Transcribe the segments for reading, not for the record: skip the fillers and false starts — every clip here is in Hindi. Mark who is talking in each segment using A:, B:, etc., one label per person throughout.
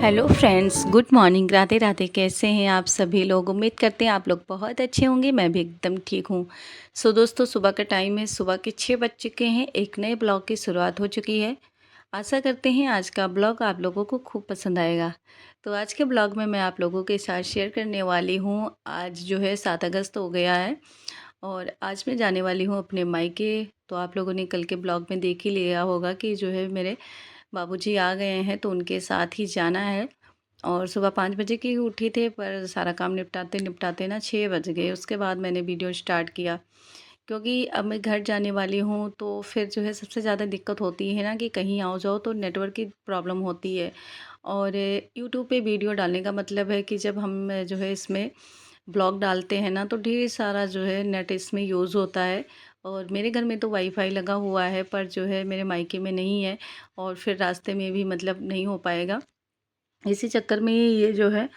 A: Hello friends, good morning. Radhe Radhe. कैसे हैं आप सभी लोग? उम्मीद करते हैं आप लोग बहुत अच्छे होंगे। मैं भी एकदम ठीक हूँ। दोस्तों, सुबह का टाइम है, सुबह के 6 बज चुके हैं। एक नए ब्लॉग की शुरुआत हो चुकी है। आशा करते हैं आज का ब्लॉग आप लोगों को खूब पसंद आएगा। तो आज के ब्लॉग में मैं आप लोगों के साथ शेयर करने वाली हूँ। आज जो है 7 अगस्त हो गया है और आज मैं जाने वाली हूँ अपने मायके। तो आप लोगों ने कल के ब्लॉग में देख ही लिया होगा कि जो है मेरे बाबूजी आ गए हैं, तो उनके साथ ही जाना है। और सुबह 5 बजे की उठी थे, पर सारा काम निपटाते ना 6 बज गए। उसके बाद मैंने वीडियो स्टार्ट किया, क्योंकि अब मैं घर जाने वाली हूँ। तो फिर जो है सबसे ज़्यादा दिक्कत होती है ना कि कहीं आओ जाओ तो नेटवर्क की प्रॉब्लम होती है। और यूट्यूब पे वीडियो डालने का मतलब है कि जब हम जो है इसमें ब्लॉग डालते हैं ना, तो ढेर सारा जो है नेट इसमें यूज़ होता है। और मेरे घर में तो वाईफ़ाई लगा हुआ है, पर जो है मेरे मायके में नहीं है। और फिर रास्ते में भी मतलब नहीं हो पाएगा। इसी चक्कर में ये जो है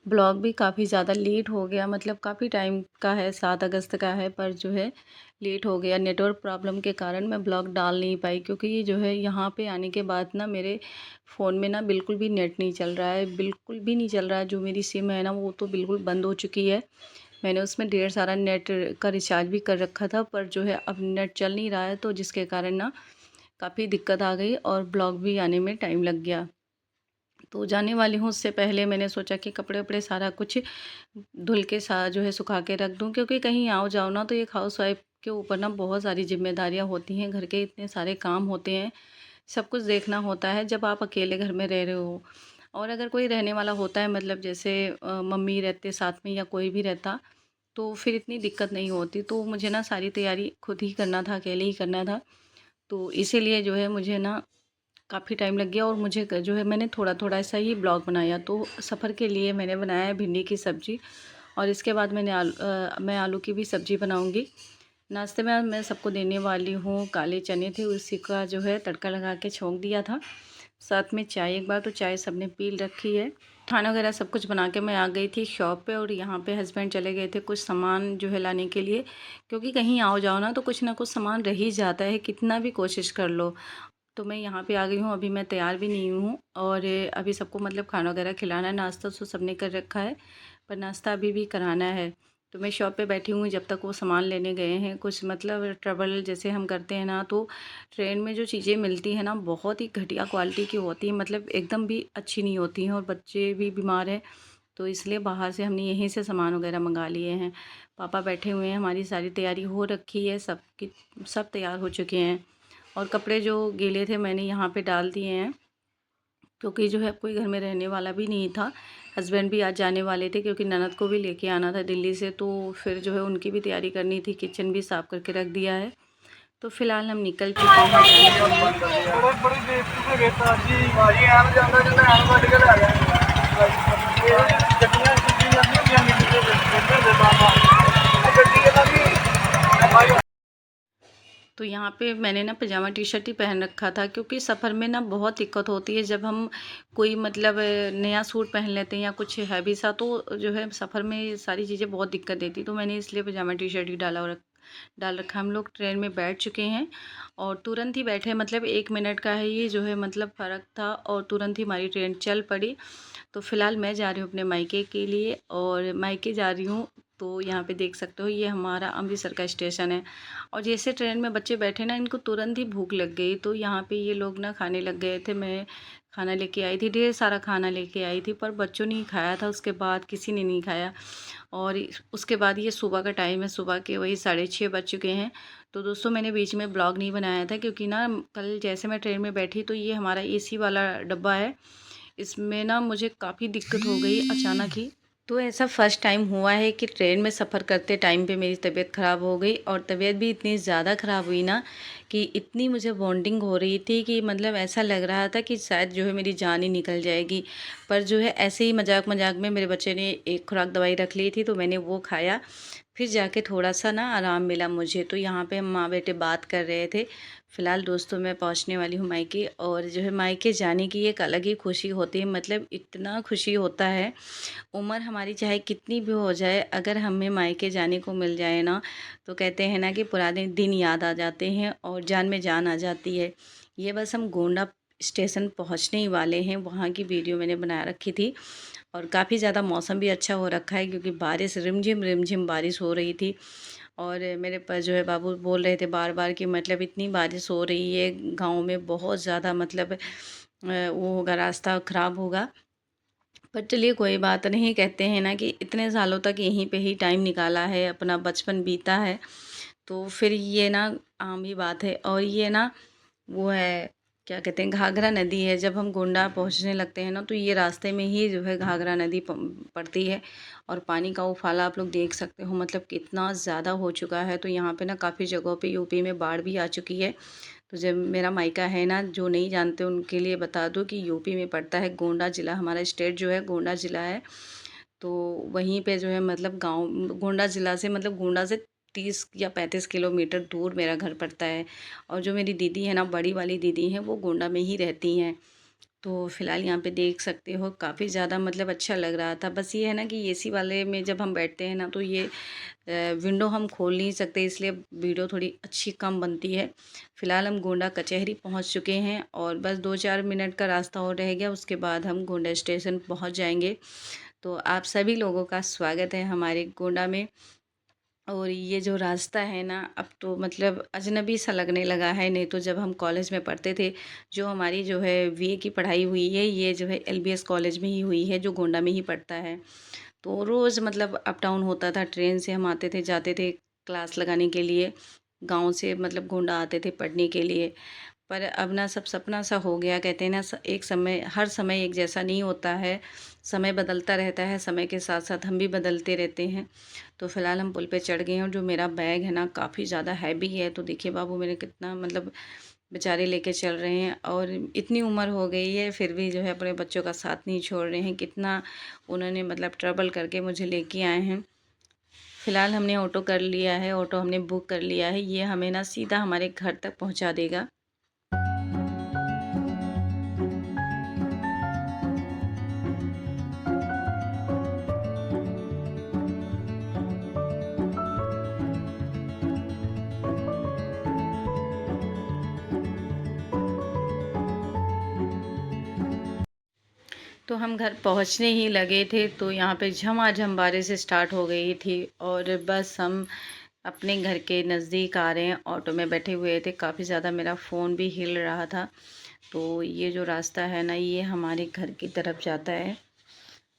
A: ब्लॉग भी काफ़ी ज़्यादा लेट हो गया। मतलब काफ़ी टाइम का है, 7 अगस्त का है, पर जो है लेट हो गया। नेटवर्क प्रॉब्लम के कारण मैं ब्लॉग डाल नहीं पाई, क्योंकि ये जो है यहाँ पे आने के बाद ना मेरे फ़ोन में ना बिल्कुल भी नेट नहीं चल रहा है, बिल्कुल भी नहीं चल रहा है। जो मेरी सिम है ना, वो तो बिल्कुल बंद हो चुकी है। मैंने उसमें ढेर सारा नेट का रिचार्ज भी कर रखा था, पर जो है अब नेट चल नहीं रहा है, तो जिसके कारण ना काफ़ी दिक्कत आ गई और ब्लॉग भी आने में टाइम लग गया। तो जाने वाली हूँ, उससे पहले मैंने सोचा कि कपड़े-वपड़े सारा कुछ धुल के जो है सुखा के रख दूँ, क्योंकि कहीं आओ जाओ ना तो एक हाउसवाइफ़ के ऊपर ना बहुत सारी ज़िम्मेदारियाँ होती हैं। घर के इतने सारे काम होते हैं, सब कुछ देखना होता है जब आप अकेले घर में रह रहे हो। और अगर कोई रहने वाला होता है, मतलब जैसे मम्मी रहते साथ में या कोई भी रहता, तो फिर इतनी दिक्कत नहीं होती। तो मुझे ना सारी तैयारी खुद ही करना था, अकेले ही करना था। तो इसीलिए जो है मुझे ना काफ़ी टाइम लग गया। और मुझे जो है मैंने थोड़ा-थोड़ा ऐसा ही ब्लॉग बनाया। तो सफ़र के लिए मैंने बनाया है भिंडी की सब्ज़ी, और इसके बाद मैं आलू की भी सब्ज़ी बनाऊँगी। नाश्ते में मैं सबको देने वाली हूँ काले चने थे, उसी का जो है तड़का लगा के छोंक दिया था। साथ में चाय, एक बार तो चाय सबने पी रखी है। खाना वगैरह सब कुछ बना के मैं आ गई थी शॉप पे, और यहाँ पे हस्बैंड चले गए थे कुछ सामान जो है लाने के लिए। क्योंकि कहीं आओ जाओ ना तो कुछ ना कुछ सामान रह ही जाता है, कितना भी कोशिश कर लो। तो मैं यहाँ पे आ गई हूँ, अभी मैं तैयार भी नहीं हूँ। और अभी सबको मतलब खाना वगैरह खिलाना है। नाश्ता तो सबने कर रखा है, पर नाश्ता अभी भी कराना है। तो मैं शॉप पे बैठी हुई जब तक वो सामान लेने गए हैं। कुछ मतलब ट्रैवल जैसे हम करते हैं ना, तो ट्रेन में जो चीज़ें मिलती हैं ना, बहुत ही घटिया क्वालिटी की होती हैं, मतलब एकदम भी अच्छी नहीं होती हैं। और बच्चे भी बीमार हैं, तो इसलिए बाहर से हमने यहीं से सामान वगैरह मंगा लिए हैं। पापा बैठे हुए हैं, हमारी सारी तैयारी हो रखी है, सब तैयार हो चुके हैं। और कपड़े जो गीले थे मैंने यहाँ पे डाल दिए हैं, क्योंकि जो है कोई घर में रहने वाला भी नहीं था। हस्बैंड भी आज जाने वाले थे, क्योंकि ननद को भी लेके आना था दिल्ली से। तो फिर जो है उनकी भी तैयारी करनी थी, किचन भी साफ़ करके रख दिया है। तो फ़िलहाल हम निकल चुके हैं जाने के लिए। तो यहाँ पे मैंने ना पजामा टी-शर्ट ही पहन रखा था, क्योंकि सफ़र में ना बहुत दिक्कत होती है जब हम कोई मतलब नया सूट पहन लेते हैं या कुछ हैवी सा, तो जो है सफ़र में ये सारी चीज़ें बहुत दिक्कत देती। तो मैंने इसलिए पजामा टी-शर्ट ही डाल रखा है। हम लोग ट्रेन में बैठ चुके हैं और तुरंत ही बैठे, मतलब 1 मिनट का है ये जो है मतलब फ़र्क था, और तुरंत ही हमारी ट्रेन चल पड़ी। तो फ़िलहाल मैं जा रही हूँ अपने मायके के लिए, और मायके जा रही हूँ। तो यहाँ पे देख सकते हो, ये हमारा अमृतसर का स्टेशन है। और जैसे ट्रेन में बच्चे बैठे ना, इनको तुरंत ही भूख लग गई। तो यहाँ पे ये लोग ना खाने लग गए थे। मैं खाना लेके आई थी, ढेर सारा खाना लेके आई थी, पर बच्चों ने ही खाया था। उसके बाद किसी ने नहीं खाया। और उसके बाद ये सुबह का टाइम है, सुबह के वही 6:30 बज चुके हैं। तो दोस्तों, मैंने बीच में ब्लॉग नहीं बनाया था, क्योंकि ना कल जैसे मैं ट्रेन में बैठी, तो ये हमारा एसी वाला डब्बा है, इसमें ना मुझे काफ़ी दिक्कत हो गई अचानक ही। तो ऐसा फ़र्स्ट टाइम हुआ है कि ट्रेन में सफ़र करते टाइम पे मेरी तबीयत ख़राब हो गई, और तबीयत भी इतनी ज़्यादा ख़राब हुई ना कि इतनी मुझे वॉमिटिंग हो रही थी कि मतलब ऐसा लग रहा था कि शायद जो है मेरी जान ही निकल जाएगी। पर जो है ऐसे ही मज़ाक-मज़ाक में मेरे बच्चे ने एक खुराक दवाई रख ली थी, तो मैंने वो खाया। फिर जाके थोड़ा-सा ना आराम मिला मुझे। तो यहाँ पे हम माँ-बेटे बात कर रहे थे। फ़िलहाल दोस्तों, मैं पहुँचने वाली हूँ मायके, और जो है मायके जाने की एक अलग ही खुशी होती है, मतलब इतना खुशी होता है। उम्र हमारी चाहे कितनी भी हो जाए, अगर हमें मायके जाने को मिल जाए ना, तो कहते हैं ना कि पुराने दिन याद आ जाते हैं और जान में जान आ जाती है। ये बस हम गोंडा स्टेशन पहुंचने ही वाले हैं, वहाँ की वीडियो मैंने बना रखी थी। और काफ़ी ज़्यादा मौसम भी अच्छा हो रखा है क्योंकि बारिश रिमझिम बारिश हो रही थी। और मेरे पास जो है बाबू बोल रहे थे बार बार कि मतलब इतनी बारिश हो रही है गांव में, बहुत ज़्यादा मतलब वो होगा, रास्ता ख़राब होगा। पर चलिए कोई बात नहीं, कहते हैं ना कि इतने सालों तक यहीं पे ही टाइम निकाला है, अपना बचपन बीता है, तो फिर ये ना आम ही बात है। और ये ना वो है, क्या कहते हैं, घाघरा नदी है। जब हम गोंडा पहुंचने लगते हैं ना तो ये रास्ते में ही जो है घाघरा नदी पड़ती है। और पानी का उफाला आप लोग देख सकते हो, मतलब कितना ज़्यादा हो चुका है। तो यहाँ पे ना काफ़ी जगहों पे यूपी में बाढ़ भी आ चुकी है। तो जब मेरा मायका है ना, जो नहीं जानते उनके लिए बता दूँ कि यूपी में पड़ता है, गोंडा ज़िला, हमारा स्टेट जो है गोंडा ज़िला है। तो वहीं पे जो है मतलब गांव, गोंडा ज़िला से मतलब गोंडा से 30 या 35 किलोमीटर दूर मेरा घर पड़ता है। और जो मेरी दीदी है ना, बड़ी वाली दीदी हैं, वो गोंडा में ही रहती हैं। तो फ़िलहाल यहाँ पे देख सकते हो काफ़ी ज़्यादा मतलब अच्छा लग रहा था। बस ये है ना कि एसी वाले में जब हम बैठते हैं ना तो ये विंडो हम खोल नहीं सकते, इसलिए वीडियो थोड़ी अच्छी कम बनती है। फ़िलहाल हम गोंडा कचहरी पहुँच चुके हैं और बस 2-4 मिनट का रास्ता और रह गया, उसके बाद हम गोंडा स्टेशन पहुँच जाएंगे। तो आप सभी लोगों का स्वागत है हमारे गोंडा में। और ये जो रास्ता है ना, अब तो मतलब अजनबी सा लगने लगा है, नहीं तो जब हम कॉलेज में पढ़ते थे, जो हमारी जो है बीए की पढ़ाई हुई है, ये जो है एलबीएस कॉलेज में ही हुई है, जो गोंडा में ही पड़ता है। तो रोज़ मतलब अप डाउन होता था, ट्रेन से हम आते थे जाते थे क्लास लगाने के लिए, गांव से मतलब गोंडा आते थे पढ़ने के लिए। पर अब ना सब सपना सा हो गया, कहते हैं ना एक समय, हर समय एक जैसा नहीं होता है, समय बदलता रहता है, समय के साथ साथ हम भी बदलते रहते हैं। तो फ़िलहाल हम पुल पे चढ़ गए हैं और जो मेरा बैग है ना काफ़ी ज़्यादा हैवी है। तो देखिए बाबू मेरे कितना मतलब बेचारे लेके चल रहे हैं, और इतनी उम्र हो गई है फिर भी जो है अपने बच्चों का साथ नहीं छोड़ रहे हैं। कितना उन्होंने मतलब ट्रबल करके मुझे लेके आए हैं। फ़िलहाल हमने ऑटो कर लिया है, ऑटो हमने बुक कर लिया है, ये हमें ना सीधा हमारे घर तक पहुँचा देगा। तो हम घर पहुंचने ही लगे थे तो यहाँ पे झमाझम बारिश स्टार्ट हो गई थी। और बस हम अपने घर के नज़दीक आ रहे हैं, ऑटो में बैठे हुए थे, काफ़ी ज़्यादा मेरा फ़ोन भी हिल रहा था। तो ये जो रास्ता है ना, ये हमारे घर की तरफ जाता है।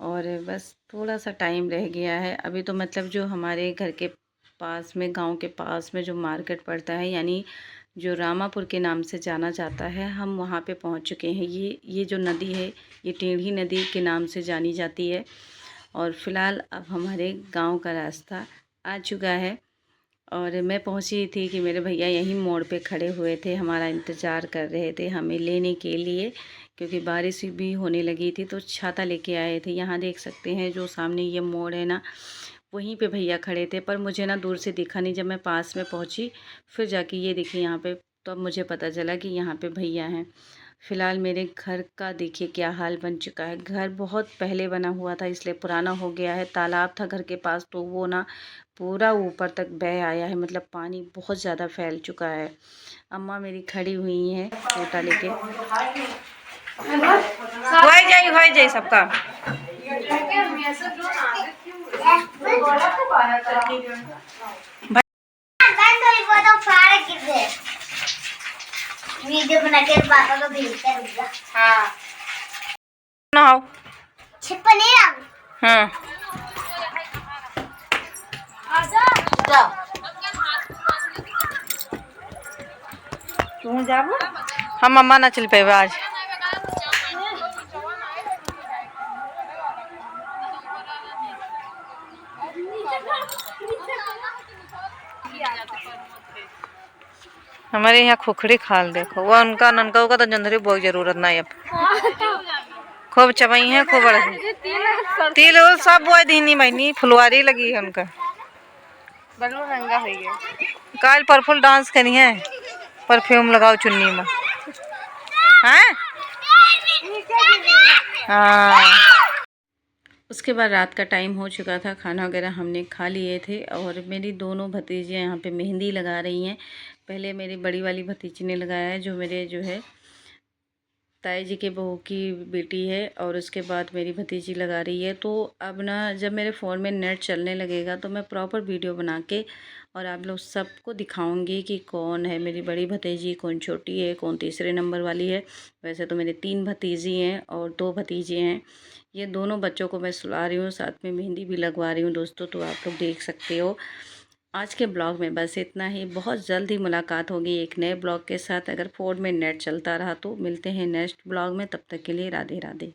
A: और बस थोड़ा सा टाइम रह गया है अभी तो, मतलब जो हमारे घर के पास में, गांव के पास में जो मार्केट पड़ता है, यानी जो रामापुर के नाम से जाना जाता है, हम वहाँ पे पहुँच चुके हैं। ये जो नदी है, ये टेढ़ी नदी के नाम से जानी जाती है। और फ़िलहाल अब हमारे गांव का रास्ता आ चुका है। और मैं पहुंची थी कि मेरे भैया यहीं मोड़ पे खड़े हुए थे, हमारा इंतज़ार कर रहे थे हमें लेने के लिए, क्योंकि बारिश भी होने लगी थी तो छाता लेके आए थे। यहाँ देख सकते हैं जो सामने ये मोड़ है ना, वहीं पे भैया खड़े थे, पर मुझे ना दूर से दिखा नहीं। जब मैं पास में पहुंची फिर जाके ये देखिए यहाँ पे, तो अब मुझे पता चला कि यहाँ पे भैया हैं। फ़िलहाल मेरे घर का देखिए क्या हाल बन चुका है। घर बहुत पहले बना हुआ था, इसलिए पुराना हो गया है। तालाब था घर के पास तो वो ना पूरा ऊपर तक बह आया है, मतलब पानी बहुत ज़्यादा फैल चुका है। अम्मा मेरी खड़ी हुई हैं लोटा लेके। हो जाए सबका। वीडियो बना के पापा को भेजते हैं। हाँ ना हो छिपा नहीं रहा। हाँ जाओ तुम जाबो, हम अम्मा ना चल पे आज। हमारे यहाँ खुखड़ी खाल देखो, वो उनका ननका का तो जंदरी बहुत जरूरत नहीं। अब खूब चबाई है, खूब बड़ा तिल सब बोए दीनी महीनी फुलवारी लगी है उनका। रंगा हो गया काल परफुल डांस करी है, परफ्यूम लगाओ चुन्नी में। हैं हाँ। उसके बाद रात का टाइम हो चुका था, खाना वगैरह हमने खा लिए थे। और मेरी दोनों भतीजियाँ यहाँ पे मेहंदी लगा रही हैं। पहले मेरी बड़ी वाली भतीजी ने लगाया है, जो मेरे जो है ताई जी के बहू की बेटी है और उसके बाद मेरी भतीजी लगा रही है। तो अब ना जब मेरे फ़ोन में नेट चलने लगेगा तो मैं प्रॉपर वीडियो बना के और आप लोग सबको दिखाऊंगी कि कौन है मेरी बड़ी भतीजी, कौन छोटी है, कौन तीसरे नंबर वाली है। वैसे तो मेरे 3 भतीजी हैं और 2 भतीजे हैं। ये दोनों बच्चों को मैं सुला रही हूँ, साथ में मेहंदी भी लगवा रही हूँ दोस्तों, तो आप लोग देख सकते हो। आज के ब्लॉग में बस इतना ही। बहुत जल्द ही मुलाकात होगी एक नए ब्लॉग के साथ। अगर फ़ोन में नेट चलता रहा तो मिलते हैं नेक्स्ट ब्लॉग में। तब तक के लिए राधे राधे।